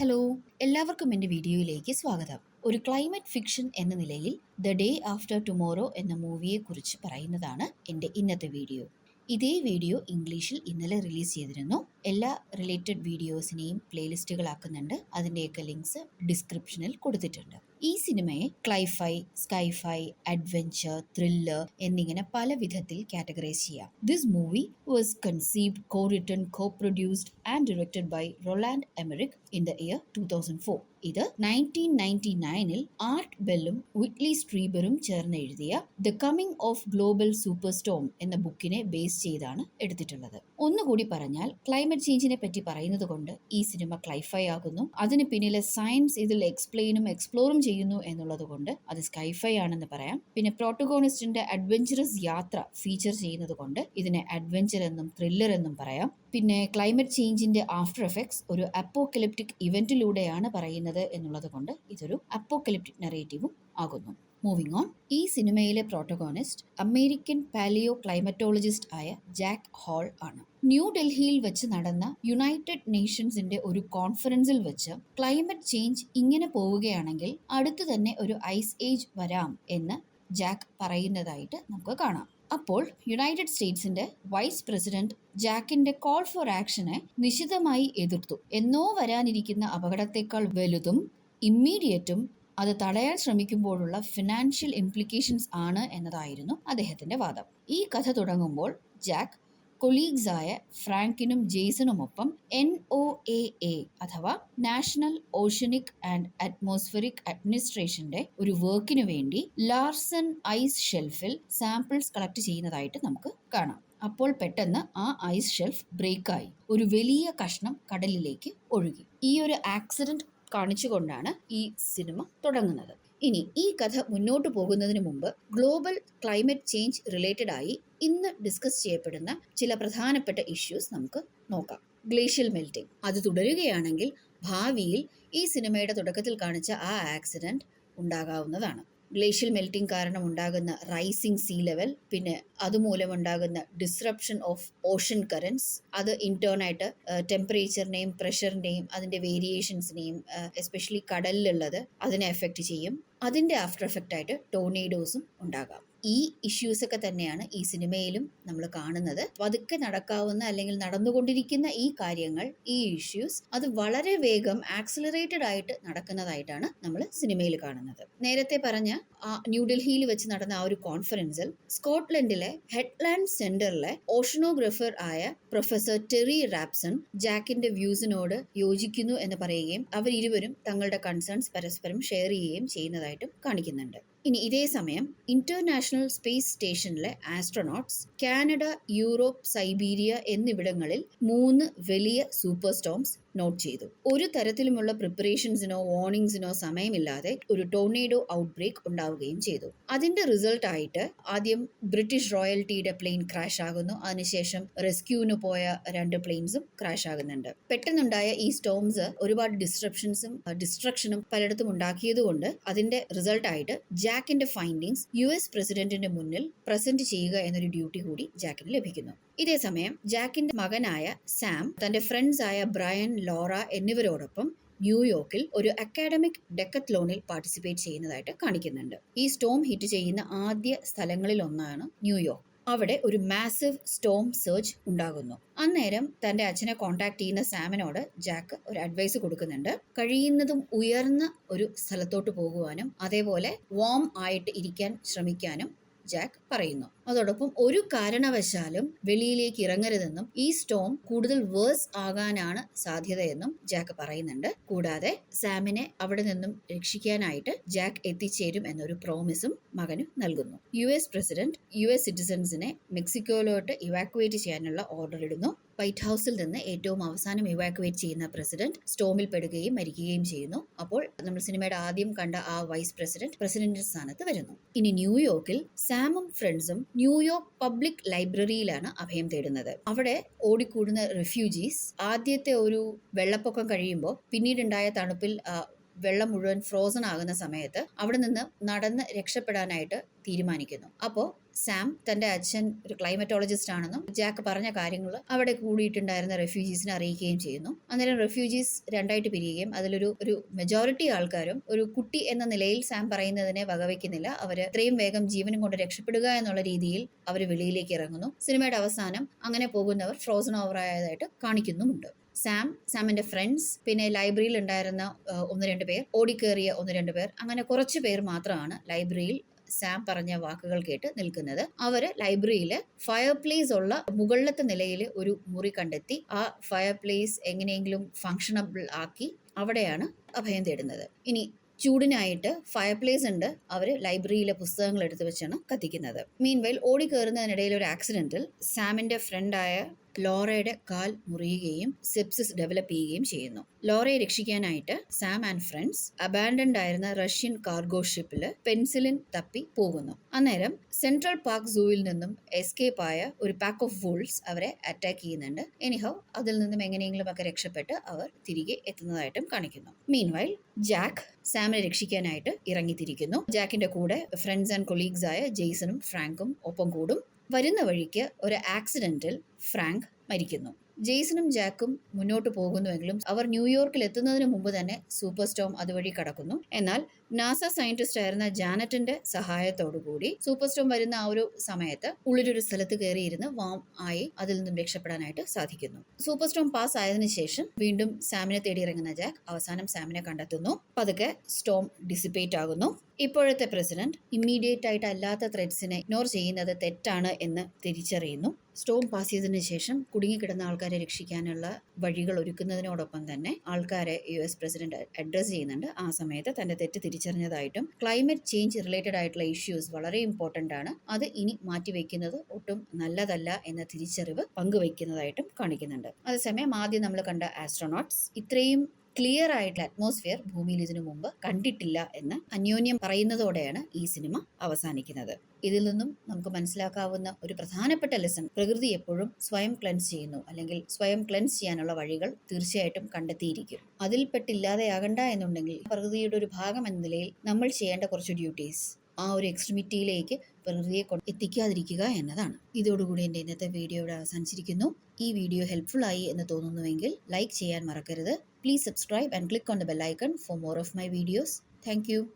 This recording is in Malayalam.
ഹലോ, എല്ലാവർക്കും എൻ്റെ വീഡിയോയിലേക്ക് സ്വാഗതം. ഒരു ക്ലൈമറ്റ് ഫിക്ഷൻ എന്ന നിലയിൽ ദ ഡേ ആഫ്റ്റർ ടുമോറോ എന്ന മൂവിയെക്കുറിച്ച് പറയുന്നതാണ് എൻ്റെ ഇന്നത്തെ വീഡിയോ. ഇതേ വീഡിയോ ഇംഗ്ലീഷിൽ ഇന്നലെ റിലീസ് ചെയ്തിരുന്നു. എല്ലാ റിലേറ്റഡ് വീഡിയോസിനെയും പ്ലേലിസ്റ്റുകളാക്കുന്നുണ്ട്. അതിൻ്റെയൊക്കെ ലിങ്ക്സ് ഡിസ്ക്രിപ്ഷനിൽ കൊടുത്തിട്ടുണ്ട്. ഈ സിനിമയെ ക്ലൈഫൈ, സ്കൈഫൈ, അഡ്വെഞ്ചർ, ത്രില്ലർ എന്നിങ്ങനെ പല വിധത്തിൽ കാറ്റഗറൈസ് ചെയ്യാം. This movie was conceived, co-written, co-produced and directed by Roland Emmerich in the year 2004. ഇത് 1999-ൽ ആർട്ട് ബെല്ലും വിറ്റ്ലി സ്ട്രീബറും ചേർന്ന് എഴുതിയ the coming of global super Storm എന്ന ബുക്കിനെ ബേസ് ചെയ്താണ് എടുത്തിട്ടുള്ളത്. ഒന്നുകൂടി പറഞ്ഞാൽ, ക്ലൈമറ്റ് ചേഞ്ചിനെ പറ്റി പറയുന്നത് കൊണ്ട് ഈ സിനിമ ക്ലൈഫൈ ആകുന്നു. അതിന് പിന്നിലെ സയൻസ് ഇതിൽ എക്സ്പ്ലെയിനും എക്സ്പ്ലോറും ചെയ്യുന്നു എന്നുള്ളത് കൊണ്ട് അത് സ്കൈഫൈ ആണെന്ന് പറയാം. പിന്നെ പ്രോട്ടഗോണിസ്റ്റിന്റെ അഡ്വഞ്ചറസ് യാത്ര ഫീച്ചർ ചെയ്യുന്നത് കൊണ്ട് ഇതിനെ അഡ്വഞ്ചർ എന്നും ത്രില്ലർ എന്നും പറയാം. പിന്നെ ക്ലൈമറ്റ് ചേഞ്ചിന്റെ ആഫ്റ്റർ എഫക്ട്സ് ഒരു അപ്പോക്കലിപ്റ്റിക് ഇവന്റിലൂടെയാണ് പറയുന്നത് എന്നുള്ളത് കൊണ്ട് ഇതൊരു അപ്പോക്കലിപ്റ്റിക് നറേറ്റീവും ആകുന്നു. മൂവിംഗ് ഓൺ, ഈ സിനിമയിലെ പ്രോട്ടഗോണിസ്റ്റ് അമേരിക്കൻ പാലിയോ ക്ലൈമറ്റോളജിസ്റ്റ് ആയ ജാക്ക് ഹോൾ ആണ്. ന്യൂഡൽഹിയിൽ വെച്ച് നടന്ന യുണൈറ്റഡ് നേഷൻസിന്റെ ഒരു കോൺഫറൻസിൽ വെച്ച് ക്ലൈമറ്റ് ചേഞ്ച് ഇങ്ങനെ പോവുകയാണെങ്കിൽ അടുത്തു തന്നെ ഒരു ഐസ് ഏജ് വരാം എന്ന് ജാക്ക് പറയുന്നതായിട്ട് നമുക്ക് കാണാം. അപ്പോൾ യുണൈറ്റഡ് സ്റ്റേറ്റ്സിന്റെ വൈസ് പ്രസിഡന്റ് ജാക്കിന്റെ കോൾ ഫോർ ആക്ഷനെ നിശിതമായി എതിർത്തു. എന്നോ വരാനിരിക്കുന്ന അപകടത്തെക്കാൾ വലുതും ഇമ്മീഡിയറ്റും അത് തടയാൻ ശ്രമിക്കുമ്പോഴുള്ള ഫിനാൻഷ്യൽ ഇംപ്ലിക്കേഷൻസ് ആണ് എന്നതായിരുന്നു അദ്ദേഹത്തിന്റെ വാദം. ഈ കഥ തുടങ്ങുമ്പോൾ ജാക്ക് കൊളീഗ്സായ ഫ്രാങ്കിനും ജെയ്സണുമൊപ്പം NOAA അഥവാ നാഷണൽ ഓഷ്യനിക് ആൻഡ് അറ്റ്മോസ്ഫിയറിക് അഡ്മിനിസ്ട്രേഷന്റെ ഒരു വർക്കിനു വേണ്ടി ലാർസൺ ഐസ് ഷെൽഫിൽ സാമ്പിൾസ് കളക്ട് ചെയ്യുന്നതായിട്ട് നമുക്ക് കാണാം. അപ്പോൾ പെട്ടെന്ന് ആ ഐസ് ഷെൽഫ് ബ്രേക്കായി ഒരു വലിയ കഷ്ണം കടലിലേക്ക് ഒഴുകി. ഈ ഒരു ആക്സിഡന്റ് കാണിച്ചുകൊണ്ടാണ് ഈ സിനിമ തുടങ്ങുന്നത്. ഇനി ഈ കഥ മുന്നോട്ട് പോകുന്നതിന് മുമ്പ് ഗ്ലോബൽ ക്ലൈമറ്റ് ചേഞ്ച് റിലേറ്റഡ് ആയി ഇന്ന് ഡിസ്കസ് ചെയ്യപ്പെടുന്ന ചില പ്രധാനപ്പെട്ട ഇഷ്യൂസ് നമുക്ക് നോക്കാം. ഗ്ലേഷ്യൽ മെൽറ്റിംഗ് അത് തുടരുകയാണെങ്കിൽ ഭാവിയിൽ ഈ സിനിമയുടെ തുടക്കത്തിൽ കാണിച്ച ആ ആക്സിഡന്റ് ഉണ്ടാകാവുന്നതാണ്. ഗ്ലേഷ്യൽ മെൽറ്റിംഗ് കാരണം ഉണ്ടാകുന്ന റൈസിംഗ് സീ ലെവൽ, പിന്നെ അതുമൂലമുണ്ടാകുന്ന ഡിസ്റപ്ഷൻ ഓഫ് ഓഷൻ കറൻസ്, അത് ഇൻറ്റേർണായിട്ട് ടെമ്പറേച്ചറിനെയും പ്രഷറിൻ്റെയും അതിൻ്റെ വേരിയേഷൻസിനെയും എസ്പെഷ്യലി കടലിലുള്ളത് അതിനെ എഫക്റ്റ് ചെയ്യും. അതിൻ്റെ ആഫ്റ്റർ എഫക്റ്റ് ആയിട്ട് ടോർണേഡോസും ഉണ്ടാകാം. ഈ ഇഷ്യൂസൊക്കെ തന്നെയാണ് ഈ സിനിമയിലും നമ്മൾ കാണുന്നത്. പതുക്കെ നടക്കാവുന്ന അല്ലെങ്കിൽ നടന്നുകൊണ്ടിരിക്കുന്ന ഈ കാര്യങ്ങൾ, ഈ ഇഷ്യൂസ് അത് വളരെ വേഗം ആക്സിലറേറ്റഡ് ആയിട്ട് നടക്കുന്നതായിട്ടാണ് നമ്മൾ സിനിമയിൽ കാണുന്നത്. നേരത്തെ പറഞ്ഞ ന്യൂഡൽഹിയിൽ വെച്ച് നടന്ന ആ ഒരു കോൺഫറൻസിൽ സ്കോട്ട്ലൻഡിലെ ഹെഡ്ലാൻഡ് സെന്ററിലെ ഓഷനോഗ്രഫർ ആയ പ്രൊഫസർ ടെറി റാപ്സൺ ജാക്കിന്റെ വ്യൂസിനോട് യോജിക്കുന്നു എന്ന് പറയുകയും അവരിരുവരും തങ്ങളുടെ കൺസേൺസ് പരസ്പരം ഷെയർ ചെയ്യുകയും ചെയ്യുന്നതായിട്ടും കാണിക്കുന്നുണ്ട്. ഇനി ഇതേ സമയം ഇന്റർനാഷണൽ സ്പേസ് സ്റ്റേഷനിലെ ആസ്ട്രോനോട്ട്സ് കാനഡ, യൂറോപ്പ്, സൈബീരിയ എന്നിവിടങ്ങളിൽ 3 വലിയ സൂപ്പർ സ്റ്റോംസ് നോട്ട് ചെയ്തു. ഒരു തരത്തിലുമുള്ള പ്രിപ്പറേഷൻസിനോ വാർണിംഗ്സിനോ സമയമില്ലാതെ ഒരു ടോർണേഡോ ഔട്ട്ബ്രേക്ക് ഉണ്ടാവുകയും ചെയ്തു. അതിന്റെ റിസൾട്ട് ആയിട്ട് ആദ്യം ബ്രിട്ടീഷ് റോയൽറ്റിയുടെ പ്ലെയിൻ ക്രാഷ് ആകുന്നു. അതിനുശേഷം റെസ്ക്യൂവിന് പോയ 2 പ്ലെയിൻസും ക്രാഷ് ആകുന്നുണ്ട്. പെട്ടെന്നുണ്ടായ ഈ സ്റ്റോംസ് ഒരുപാട് ഡിസ്ട്രക്ഷനും പലയിടത്തും ഉണ്ടാക്കിയതുകൊണ്ട് അതിന്റെ റിസൾട്ട് ആയിട്ട് ജാക്കിന്റെ ഫൈൻഡിങ്സ് US പ്രസിഡന്റിന്റെ മുന്നിൽ പ്രസന്റ് ചെയ്യുക എന്നൊരു ഡ്യൂട്ടി കൂടി ജാക്കിന് ലഭിക്കുന്നു. ഇതേസമയം ജാക്കിന്റെ മകനായ സാം തന്റെ ഫ്രണ്ട്സ് ആയ ബ്രയൻ, ലോറ എന്നിവരോടൊപ്പം ന്യൂയോർക്കിൽ ഒരു അക്കാഡമിക് ഡെക്കത്ലോണിൽ പാർട്ടിസിപ്പേറ്റ് ചെയ്യുന്നതായിട്ട് കാണിക്കുന്നുണ്ട്. ഈ സ്റ്റോം ഹിറ്റ് ചെയ്യുന്ന ആദ്യ സ്ഥലങ്ങളിൽ ഒന്നാണ് ന്യൂയോർക്ക്. അവിടെ ഒരു മാസീവ് സ്റ്റോം സർജ് ഉണ്ടാകുന്നു. അന്നേരം തന്റെ അച്ഛനെ കോൺടാക്ട് ചെയ്യുന്ന സാമിനോട് ജാക്ക് ഒരു അഡ്വൈസ് കൊടുക്കുന്നുണ്ട്. കഴിയുന്നതും ഉയർന്ന ഒരു സ്ഥലത്തോട്ട് പോകുവാനും അതേപോലെ വാം ആയിട്ട് ഇരിക്കാൻ ശ്രമിക്കാനും ജാക്ക് പറയുന്നു. അതോടൊപ്പം ഒരു കാരണവശാലും വെളിയിലേക്ക് ഇറങ്ങരുതെന്നും ഈ സ്റ്റോം കൂടുതൽ വേഴ്സ് ആകാനാണ് സാധ്യതയെന്നും ജാക്ക് പറയുന്നുണ്ട്. കൂടാതെ സാമിനെ അവിടെ നിന്നും രക്ഷിക്കാനായിട്ട് ജാക്ക് എത്തിച്ചേരും എന്നൊരു പ്രോമിസും മകന് നൽകുന്നു. US പ്രസിഡന്റ് US സിറ്റിസൺസിനെ മെക്സിക്കോയിലോട്ട് ഇവാക്യുവേറ്റ് ചെയ്യാനുള്ള ഓർഡർ ഇടുന്നു. വൈറ്റ് ഹൗസിൽ നിന്ന് ഏറ്റവും അവസാനം ഇവാക്യുവേറ്റ് ചെയ്യുന്ന പ്രസിഡന്റ് സ്റ്റോമിൽ പെടുകയും മരിക്കുകയും ചെയ്യുന്നു. അപ്പോൾ നമ്മൾ സിനിമയുടെ ആദ്യം കണ്ട ആ വൈസ് പ്രസിഡന്റ് സ്ഥാനത്ത് വരുന്നു. ഇനി ന്യൂയോർക്കിൽ സാമും ഫ്രണ്ട്സും ന്യൂയോർക്ക് പബ്ലിക് ലൈബ്രറിയിലാണ് അഭയം തേടുന്നത്. അവിടെ ഓടിക്കൂടുന്ന റെഫ്യൂജീസ് ആദ്യത്തെ ഒരു വെള്ളപ്പൊക്കം കഴിയുമ്പോൾ പിന്നീടുണ്ടായ തണുപ്പിൽ വെള്ളം മുഴുവൻ ഫ്രോസൺ ആകുന്ന സമയത്ത് അവിടെ നിന്ന് നടന്ന് രക്ഷപ്പെടാനായിട്ട് തീരുമാനിക്കുന്നു. അപ്പോൾ സാം തന്റെ അച്ഛൻ ഒരു ക്ലൈമറ്റോളജിസ്റ്റ് ആണെന്നും ജാക്ക് പറഞ്ഞ കാര്യങ്ങൾ അവിടെ കൂടിയിട്ടുണ്ടായിരുന്ന റെഫ്യൂജീസിനെ അറിയിക്കുകയും ചെയ്യുന്നു. അന്നേരം റെഫ്യൂജീസ് രണ്ടായിട്ട് പിരിയുകയും അതിലൊരു മെജോറിറ്റി ആൾക്കാരും ഒരു കുട്ടി എന്ന നിലയിൽ സാം പറയുന്നതിനെ വകവയ്ക്കുന്നില്ല. അവര് എത്രയും വേഗം ജീവനും കൊണ്ട് രക്ഷപ്പെടുക എന്നുള്ള രീതിയിൽ അവർ വെളിയിലേക്ക് ഇറങ്ങുന്നു. സിനിമയുടെ അവസാനം അങ്ങനെ പോകുന്നവർ ഫ്രോസൺ ഓവർ ആയതായിട്ട് കാണിക്കുന്നുമുണ്ട്. സാമിന്റെ ഫ്രണ്ട്സ്, പിന്നെ ലൈബ്രറിയിൽ ഉണ്ടായിരുന്ന 1-2 പേർ, ഓടിക്കേറിയ 1-2 പേർ, അങ്ങനെ കുറച്ച് പേർ മാത്രമാണ് ലൈബ്രറിയിൽ സാം പറഞ്ഞ വാക്കുകൾ കേട്ട് നിൽക്കുന്നത്. അവര് ലൈബ്രറിയില് ഫയർ പ്ലേസ് ഉള്ള മുകളിലത്തെ നിലയിൽ ഒരു മുറി കണ്ടെത്തി ആ ഫയർ പ്ലേസ് എങ്ങനെയെങ്കിലും ഫങ്ഷണബിൾ ആക്കി അവിടെയാണ് അഭയം തേടുന്നത്. ഇനി ചൂടിനായിട്ട് ഫയർ പ്ലേസ് ഉണ്ട്. അവര് ലൈബ്രറിയിലെ പുസ്തകങ്ങൾ എടുത്തു വെച്ചാണ് കത്തിക്കുന്നത്. മീൻവെയിൽ ഓടിക്കയറുന്നതിനിടയിൽ ഒരു ആക്സിഡന്റിൽ സാമിന്റെ ഫ്രണ്ടായ ലോറയുടെ കാൽ മുറിയുകയും സെപ്സിസ് ഡെവലപ്പ് ചെയ്യുകയും ചെയ്യുന്നു. ലോറയെ രക്ഷിക്കാനായിട്ട് സാം ആൻഡ് ഫ്രണ്ട്സ് അബാൻഡൻഡ് ആയിരുന്ന റഷ്യൻ കാർഗോ ഷിപ്പിൽ പെൻസിലിൻ തപ്പി പോകുന്നു. അന്നേരം സെൻട്രൽ പാർക്ക് സൂവിൽ നിന്നും എസ്കേപ്പ് ആയ ഒരു പാക്ക് ഓഫ് വൂൾസ് അവരെ അറ്റാക്ക് ചെയ്യുന്നുണ്ട്. എനിഹൗ അതിൽ നിന്നും എങ്ങനെയെങ്കിലും ഒക്കെ രക്ഷപ്പെട്ട് അവർ തിരികെ എത്തുന്നതായിട്ടും കാണിക്കുന്നു. Meanwhile Jack സാമിനെ രക്ഷിക്കാനായിട്ട് ഇറങ്ങിത്തിരിക്കുന്നു. ജാക്കിന്റെ കൂടെ ഫ്രണ്ട്സ് ആൻഡ് കൊളീഗ്സ് ആയ ജെയ്സണും ഫ്രാങ്കും ഒപ്പം കൂടും. വരുന്ന വഴിക്ക് ഒരു ആക്സിഡന്റിൽ ഫ്രാങ്ക് മരിക്കുന്നു. ജെയ്സണും ജാക്കും മുന്നോട്ട് പോകുന്നുവെങ്കിലും അവർ ന്യൂയോർക്കിൽ എത്തുന്നതിന് മുമ്പ് തന്നെ സൂപ്പർ സ്റ്റോം അതുവഴി കടക്കുന്നു. എന്നാൽ നാസ സയന്റിസ്റ്റ് ആയിരുന്ന ജാനറ്റിന്റെ സഹായത്തോടുകൂടി സൂപ്പർ സ്റ്റോം വരുന്ന ആ ഒരു സമയത്ത് ഉള്ളിലൊരു സ്ഥലത്ത് കയറിയിരുന്ന് വാം ആയി അതിൽ നിന്നും രക്ഷപ്പെടാനായിട്ട് സാധിക്കുന്നു. സൂപ്പർ സ്റ്റോം പാസ് ആയതിനു ശേഷം വീണ്ടും സാമിനെ തേടി ഇറങ്ങുന്ന ജാക്ക് അവസാനം സാമിനെ കണ്ടെത്തുന്നു. പതുക്കെ സ്റ്റോം ഡിസിപ്പേറ്റ് ആകുന്നു. ഇപ്പോഴത്തെ പ്രസിഡന്റ് ഇമ്മീഡിയറ്റ് ആയിട്ട് അല്ലാത്ത ത്രെഡ്സിനെ ഇഗ്നോർ ചെയ്യുന്നത് തെറ്റാണ് എന്ന് തിരിച്ചറിയുന്നു. സ്റ്റോം പാസ് ചെയ്തതിനു ശേഷം കുടുങ്ങിക്കിടന്ന ആൾക്കാരെ രക്ഷിക്കാനുള്ള വഴികൾ ഒരുക്കുന്നതിനോടൊപ്പം തന്നെ ആൾക്കാരെ US പ്രസിഡന്റ് അഡ്രസ് ചെയ്യുന്നുണ്ട്. ആ സമയത്ത് തന്റെ തെറ്റ് തിരിച്ചറിഞ്ഞതായിട്ടും ക്ലൈമറ്റ് ചേഞ്ച് റിലേറ്റഡ് ആയിട്ടുള്ള ഇഷ്യൂസ് വളരെ ഇമ്പോർട്ടന്റ് ആണ്, അത് ഇനി മാറ്റിവെക്കുന്നത് ഒട്ടും നല്ലതല്ല എന്ന തിരിച്ചറിവ് പങ്കുവയ്ക്കുന്നതായിട്ടും കാണിക്കുന്നുണ്ട്. അതേസമയം ആദ്യം നമ്മൾ കണ്ട ആസ്ട്രോനോട്ട്സ് ഇത്രയും ക്ലിയർ ആയിട്ടുള്ള അറ്റ്മോസ്ഫിയർ ഭൂമിയിൽ ഇതിനു മുമ്പ് കണ്ടിട്ടില്ല എന്ന് അന്യോന്യം പറയുന്നതോടെയാണ് ഈ സിനിമ അവസാനിക്കുന്നത്. ഇതിൽ നിന്നും നമുക്ക് മനസ്സിലാക്കാവുന്ന ഒരു പ്രധാനപ്പെട്ട ലെസൺ, പ്രകൃതി എപ്പോഴും സ്വയം ക്ലെൻസ് ചെയ്യുന്നു, അല്ലെങ്കിൽ സ്വയം ക്ലെൻസ് ചെയ്യാനുള്ള വഴികൾ തീർച്ചയായിട്ടും കണ്ടെത്തിയിരിക്കും. അതിൽപ്പെട്ടില്ലാതെയാകണ്ട എന്നുണ്ടെങ്കിൽ പ്രകൃതിയുടെ ഒരു ഭാഗം എന്ന നിലയിൽ നമ്മൾ ചെയ്യേണ്ട കുറച്ച് ഡ്യൂട്ടീസ് ആ ഒരു എക്സ്ട്രീമിറ്റിയിലേക്ക് പ്രകൃതിയെ എത്തിക്കാതിരിക്കുക എന്നതാണ്. ഇതോടുകൂടി എൻ്റെ ഇന്നത്തെ വീഡിയോ ഇവിടെ അവസാനിച്ചിരിക്കുന്നു. ഈ വീഡിയോ ഹെൽപ്ഫുൾ ആയി എന്ന് തോന്നുന്നുവെങ്കിൽ ലൈക്ക് ചെയ്യാൻ മറക്കരുത്. Please subscribe and click on the bell icon for more of my videos. Thank you.